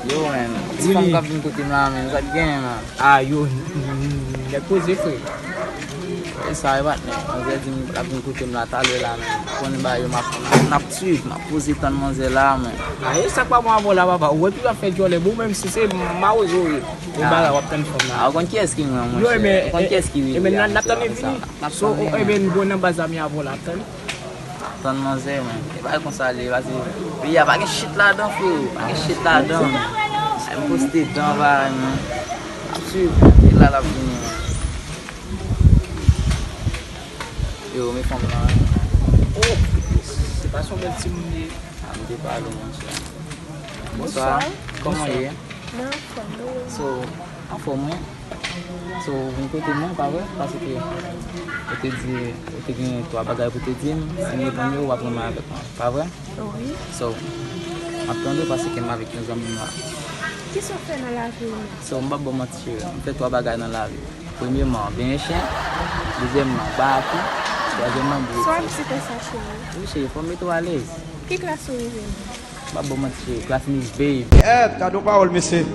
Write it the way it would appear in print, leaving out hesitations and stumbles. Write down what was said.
Yo men, si fam kap vin kote mla men, zat gen man. Ah, yo, ne pose fwe. E sa e bat men, an zè di m kap vin kote mla talwe la men. Kon ba yo nap tue, ma pose tan man zè la men. Ah, e sak pa mwa vo la baba, ou e pi wap fe jole bou, menm si se ma ou zo e. E ba wap ten fom A nan. kon ki eski mwen mwen Yo, chè, kon ki eski wili. e men nan tan e vini. So, e men go nan bazami a vo la tan. Tan man zè men, e ba kon sa li, vase, pe ya pa gen shit la dan fwe, pa gen shit la dan men. A m poste dan va men. Ap tue, e la la vini men. Yo, mi fom nan. Oh, se pa son bel ti moun de. A mi de palo mwen chè. Bonsoir, koman ye? Nan, fwa nou. So, an fò mwen. So, vin kote mwen, pa vè? Pase ke, o te di, o te gen to a bagay pou te di, si mwen pon yo, wap mwen avèk mwen, pa vè? Oui. So, ap tande pase ke mwen avèk yon zami mwen. Ki so fè nan la vi mwen? So, mwen ba bon mati chè, mwen fè to a bagay nan la vi. Premièrement, ben chen, deuxièmement, baki, troisièmement, So bouti. am si te sa chè mwen? Oui, chè, fò mwen to a lez. Ki klas ou rive mwen? Ba bon mati chè, classe Miss Babe. Cadê o Paulo, MC?